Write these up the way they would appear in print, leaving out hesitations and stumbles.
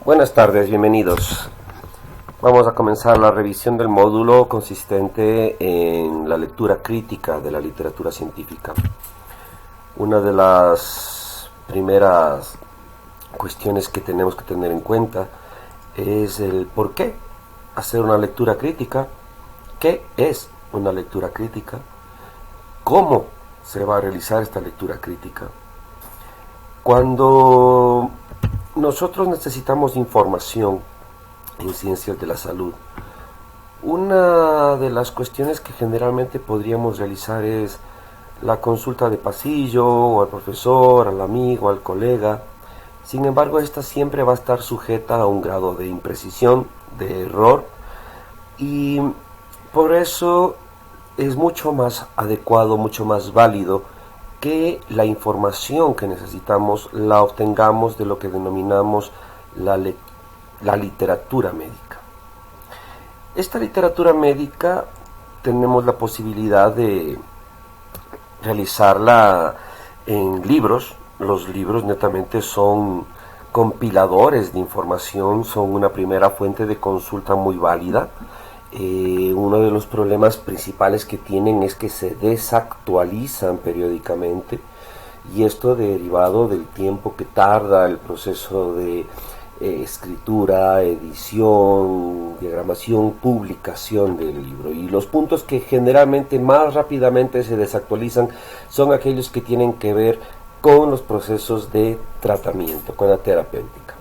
Buenas tardes, bienvenidos. Vamos a comenzar la revisión del módulo consistente en la lectura crítica de la literatura científica. Una de las primeras cuestiones que tenemos que tener en cuenta es el por qué hacer una lectura crítica, qué es una lectura crítica, cómo se va a realizar esta lectura crítica. Cuando nosotros necesitamos información en ciencias de la salud, una de las cuestiones que generalmente podríamos realizar es la consulta de pasillo, o al profesor, al amigo, al colega. Sin embargo, esta siempre va a estar sujeta a un grado de imprecisión, de error, y por eso es mucho más adecuado, mucho más válido que la información que necesitamos la obtengamos de lo que denominamos la literatura médica. Esta literatura médica tenemos la posibilidad de realizarla en libros. Los libros netamente son compiladores de información, son una primera fuente de consulta muy válida. Uno de los problemas principales que tienen es que se desactualizan periódicamente, y esto derivado del tiempo que tarda el proceso de escritura, edición, diagramación, publicación del libro. Y los puntos que generalmente más rápidamente se desactualizan son aquellos que tienen que ver con los procesos de tratamiento, con la terapéutica.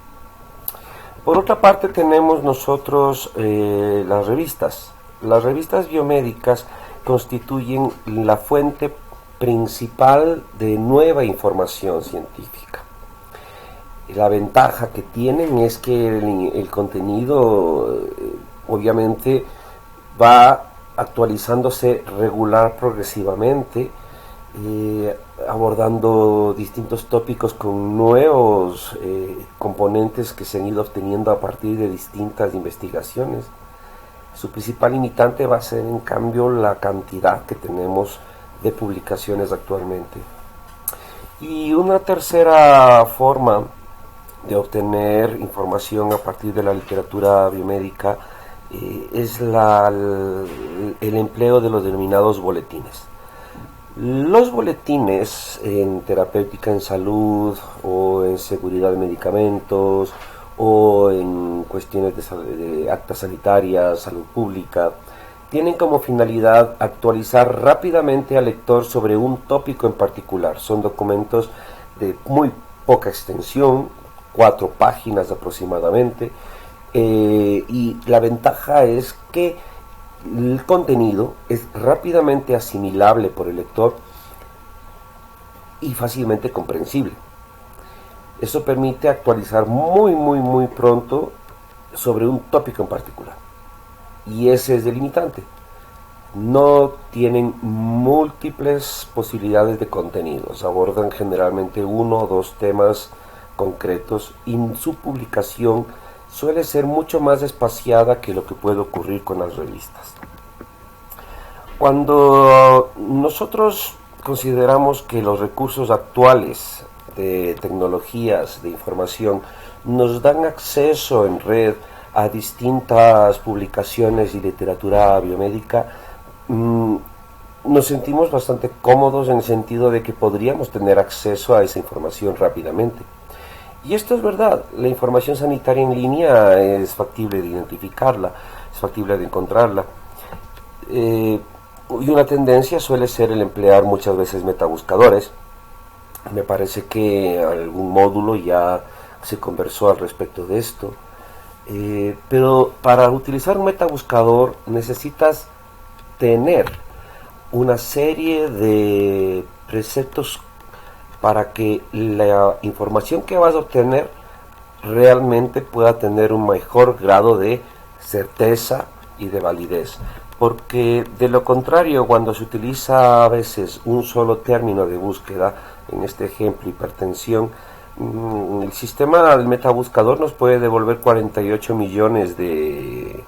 Por otra parte tenemos nosotros las revistas. Las revistas biomédicas constituyen la fuente principal de nueva información científica. La ventaja que tienen es que el contenido obviamente va actualizándose regular progresivamente, abordando distintos tópicos con nuevos componentes que se han ido obteniendo a partir de distintas investigaciones. Su principal limitante va a ser, en cambio, la cantidad que tenemos de publicaciones actualmente. Y una tercera forma de obtener información a partir de la literatura biomédica es el empleo de los denominados boletines. Los boletines en terapéutica en salud, o en seguridad de medicamentos, o en cuestiones de actas sanitarias, salud pública, tienen como finalidad actualizar rápidamente al lector sobre un tópico en particular. Son documentos de muy poca extensión, 4 páginas aproximadamente, y la ventaja es que el contenido es rápidamente asimilable por el lector y fácilmente comprensible. Eso permite actualizar muy pronto sobre un tópico en particular. Y ese es el limitante. No tienen múltiples posibilidades de contenidos. Abordan generalmente 1 o 2 temas concretos, y su publicación suele ser mucho más espaciada que lo que puede ocurrir con las revistas. Cuando nosotros consideramos que los recursos actuales de tecnologías de información nos dan acceso en red a distintas publicaciones y literatura biomédica, nos sentimos bastante cómodos en el sentido de que podríamos tener acceso a esa información rápidamente. Y esto es verdad. La información sanitaria en línea es factible de identificarla, es factible de encontrarla. Y una tendencia suele ser el emplear muchas veces metabuscadores. Me parece que algún módulo ya se conversó al respecto de esto. Pero para utilizar un metabuscador necesitas tener una serie de preceptos para que la información que vas a obtener realmente pueda tener un mejor grado de certeza y de validez. Porque de lo contrario, cuando se utiliza a veces un solo término de búsqueda, en este ejemplo hipertensión, el sistema del metabuscador nos puede devolver 48 millones de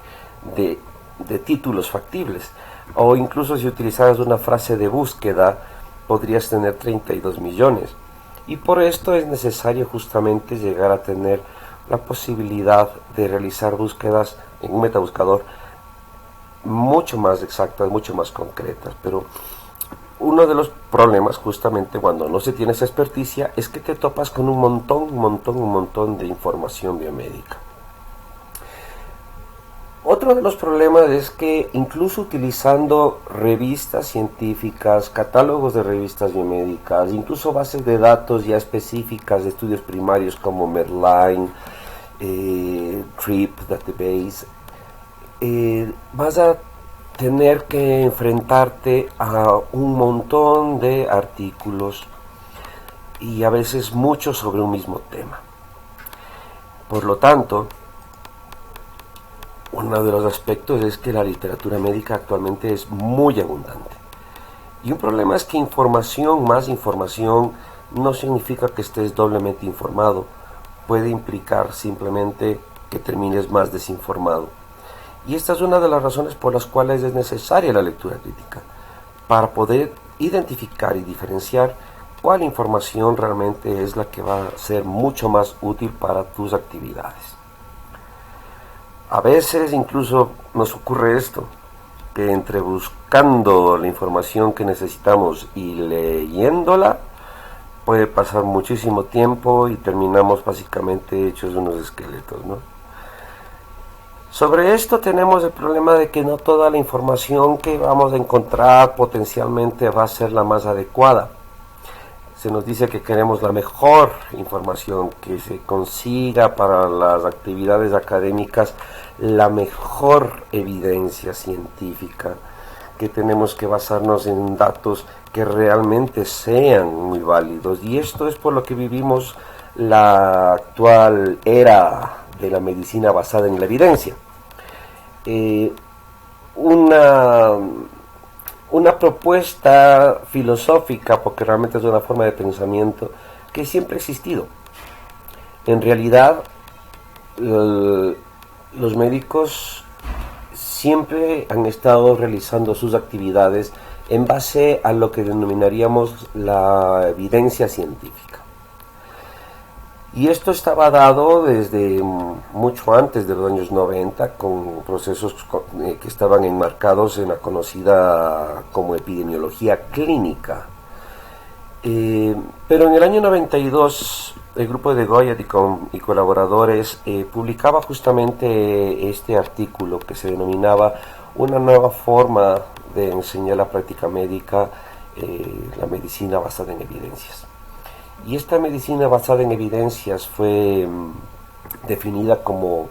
títulos factibles, o incluso si utilizaras una frase de búsqueda podrías tener 32 millones. Y por esto es necesario justamente llegar a tener la posibilidad de realizar búsquedas en un metabuscador mucho más exactas, mucho más concretas. Pero uno de los problemas, justamente cuando no se tiene esa experticia, es que te topas con un montón de información biomédica. Otro de los problemas es que incluso utilizando revistas científicas, catálogos de revistas biomédicas, incluso bases de datos ya específicas de estudios primarios como Medline, TRIP Database, vas a tener que enfrentarte a un montón de artículos y a veces muchos sobre un mismo tema. Por lo tanto, uno de los aspectos es que la literatura médica actualmente es muy abundante. Y un problema es que más información, no significa que estés doblemente informado. Puede implicar simplemente que termines más desinformado. Y esta es una de las razones por las cuales es necesaria la lectura crítica, para poder identificar y diferenciar cuál información realmente es la que va a ser mucho más útil para tus actividades. A veces incluso nos ocurre esto, que entre buscando la información que necesitamos y leyéndola, puede pasar muchísimo tiempo y terminamos básicamente hechos unos esqueletos, ¿no? Sobre esto tenemos el problema de que no toda la información que vamos a encontrar potencialmente va a ser la más adecuada. Se nos dice que queremos la mejor información, que se consiga para las actividades académicas la mejor evidencia científica, que tenemos que basarnos en datos que realmente sean muy válidos. Y esto es por lo que vivimos la actual era de la medicina basada en la evidencia. Una propuesta filosófica, porque realmente es una forma de pensamiento que siempre ha existido. En realidad, los médicos siempre han estado realizando sus actividades en base a lo que denominaríamos la evidencia científica. Y esto estaba dado desde mucho antes de los años 90, con procesos que estaban enmarcados en la conocida como epidemiología clínica. Pero en el año 92, el grupo de Goyat y colaboradores publicaba justamente este artículo que se denominaba una nueva forma de enseñar la práctica médica, la medicina basada en evidencias. Y esta medicina basada en evidencias fue definida como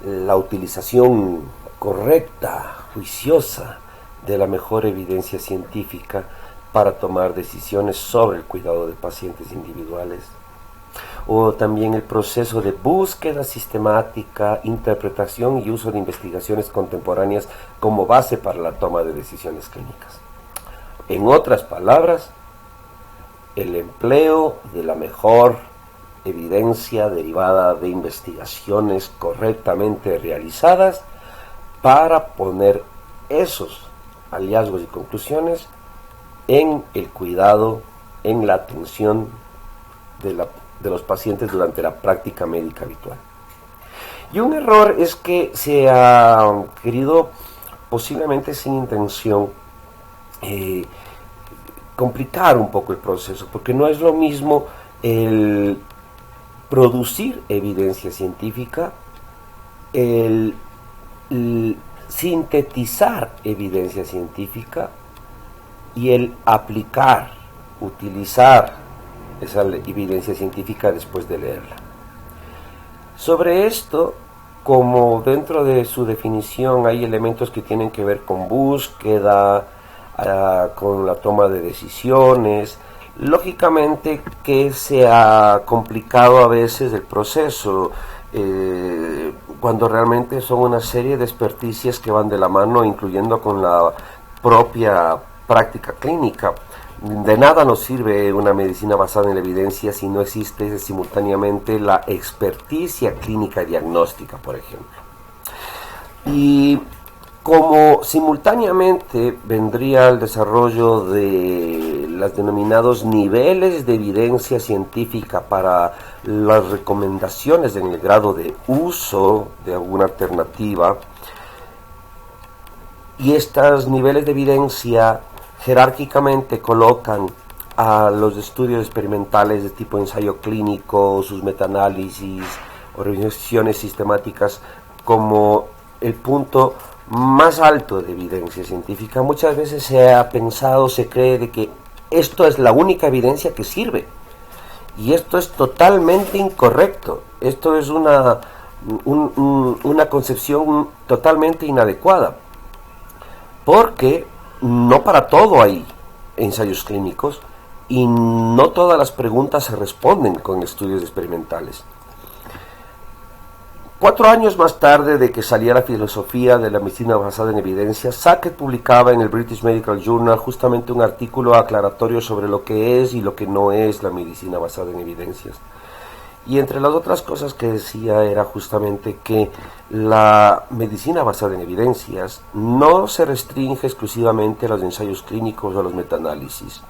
la utilización correcta, juiciosa, de la mejor evidencia científica para tomar decisiones sobre el cuidado de pacientes individuales. O también el proceso de búsqueda sistemática, interpretación y uso de investigaciones contemporáneas como base para la toma de decisiones clínicas. En otras palabras, el empleo de la mejor evidencia derivada de investigaciones correctamente realizadas para poner esos hallazgos y conclusiones en el cuidado, en la atención de los pacientes durante la práctica médica habitual. Y un error es que se ha querido, posiblemente sin intención, complicar un poco el proceso, porque no es lo mismo el producir evidencia científica, el sintetizar evidencia científica y el aplicar, utilizar esa evidencia científica después de leerla. Sobre esto, como dentro de su definición hay elementos que tienen que ver con búsqueda, con la toma de decisiones, lógicamente que se ha complicado a veces el proceso, cuando realmente son una serie de experticias que van de la mano, incluyendo con la propia práctica clínica. De nada nos sirve una medicina basada en la evidencia si no existe simultáneamente la experticia clínica diagnóstica, por ejemplo. Y Como simultáneamente vendría el desarrollo de los denominados niveles de evidencia científica para las recomendaciones en el grado de uso de alguna alternativa, y estos niveles de evidencia jerárquicamente colocan a los estudios experimentales de tipo ensayo clínico, sus metaanálisis o revisiones sistemáticas como el punto más alto de evidencia científica. Muchas veces se ha pensado, se cree de que esto es la única evidencia que sirve, y esto es totalmente incorrecto. Esto es una concepción totalmente inadecuada, porque no para todo hay ensayos clínicos y no todas las preguntas se responden con estudios experimentales. 4 años más tarde de que salía la filosofía de la medicina basada en evidencias, Sackett publicaba en el British Medical Journal justamente un artículo aclaratorio sobre lo que es y lo que no es la medicina basada en evidencias. Y entre las otras cosas que decía era justamente que la medicina basada en evidencias no se restringe exclusivamente a los ensayos clínicos o a los metaanálisis,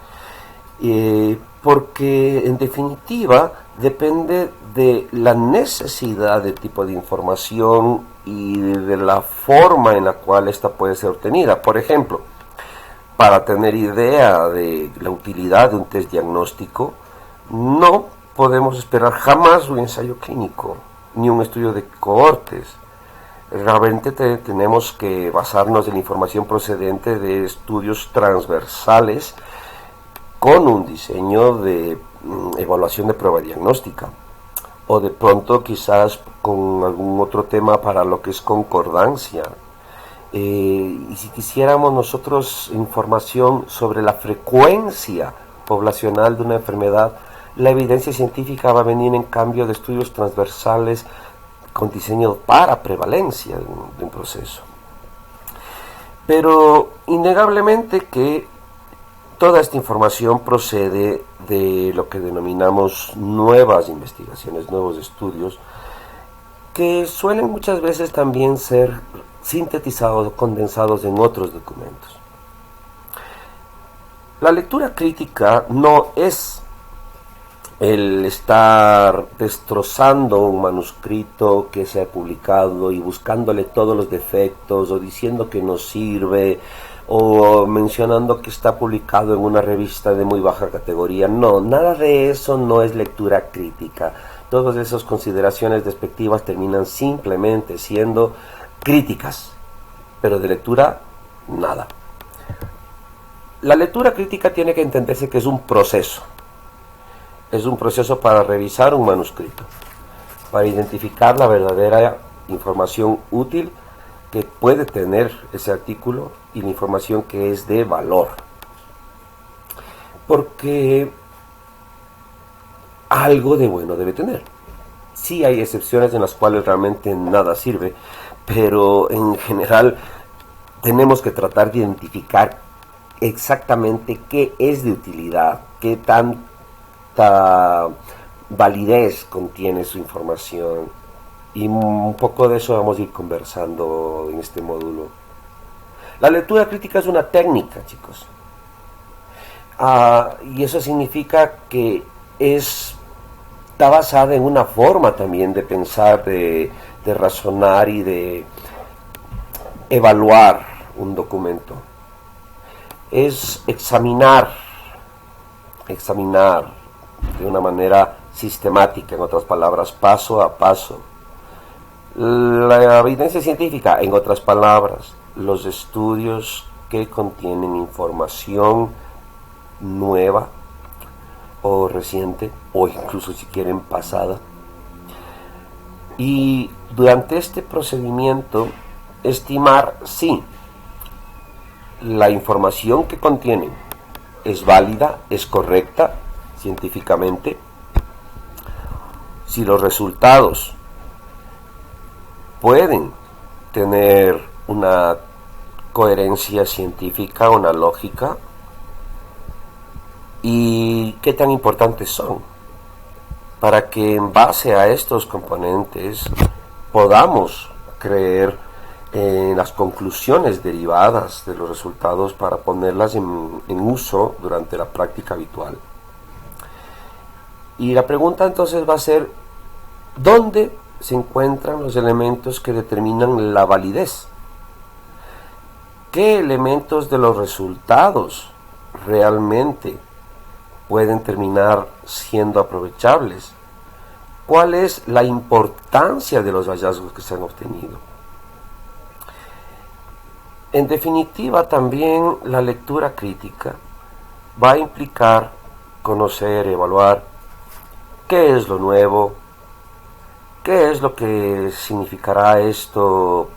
porque en definitiva depende de la necesidad de tipo de información y de la forma en la cual esta puede ser obtenida. Por ejemplo, para tener idea de la utilidad de un test diagnóstico, no podemos esperar jamás un ensayo clínico ni un estudio de cohortes. Realmente tenemos que basarnos en la información procedente de estudios transversales con un diseño de evaluación de prueba diagnóstica, o de pronto quizás con algún otro tema para lo que es concordancia. Y si quisiéramos nosotros información sobre la frecuencia poblacional de una enfermedad, la evidencia científica va a venir en cambio de estudios transversales con diseño para prevalencia de un proceso. Pero innegablemente que toda esta información procede de lo que denominamos nuevas investigaciones, nuevos estudios, que suelen muchas veces también ser sintetizados o condensados en otros documentos. La lectura crítica no es el estar destrozando un manuscrito que se ha publicado y buscándole todos los defectos o diciendo que no sirve o mencionando que está publicado en una revista de muy baja categoría. No, nada de eso no es lectura crítica. Todas esas consideraciones despectivas terminan simplemente siendo críticas, pero de lectura, nada. La lectura crítica tiene que entenderse que es un proceso. Es un proceso para revisar un manuscrito, para identificar la verdadera información útil que puede tener ese artículo y la información que es de valor. Porque algo de bueno debe tener. Sí hay excepciones en las cuales realmente nada sirve, pero en general tenemos que tratar de identificar exactamente qué es de utilidad, qué tanta validez contiene su información, y un poco de eso vamos a ir conversando en este módulo. La lectura crítica es una técnica, chicos, y eso significa que está basada en una forma también de pensar, de razonar y de evaluar un documento. Es examinar de una manera sistemática, en otras palabras, paso a paso. La evidencia científica, en otras palabras, los estudios que contienen información nueva o reciente, o incluso si quieren pasada. Y durante este procedimiento, estimar si la información que contienen es válida, es correcta científicamente, si los resultados pueden tener una coherencia científica, una lógica, y qué tan importantes son, para que en base a estos componentes podamos creer en las conclusiones derivadas de los resultados para ponerlas en uso durante la práctica habitual. Y la pregunta entonces va a ser, ¿dónde se encuentran los elementos que determinan la validez? ¿Qué elementos de los resultados realmente pueden terminar siendo aprovechables? ¿Cuál es la importancia de los hallazgos que se han obtenido? En definitiva, también la lectura crítica va a implicar conocer, evaluar qué es lo nuevo, qué es lo que significará esto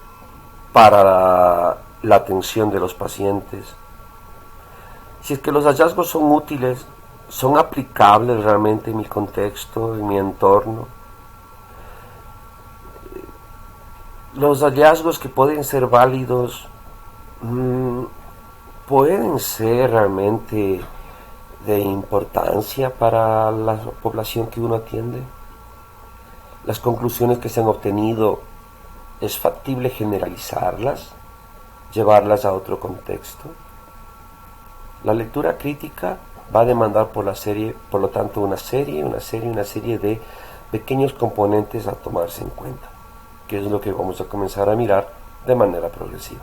para la atención de los pacientes. Si es que los hallazgos son útiles, son aplicables realmente en mi contexto, en mi entorno. Los hallazgos que pueden ser válidos pueden ser realmente de importancia para la población que uno atiende. Las conclusiones que se han obtenido, ¿es factible generalizarlas, llevarlas a otro contexto? La lectura crítica va a demandar por lo tanto una serie de pequeños componentes a tomarse en cuenta, que es lo que vamos a comenzar a mirar de manera progresiva.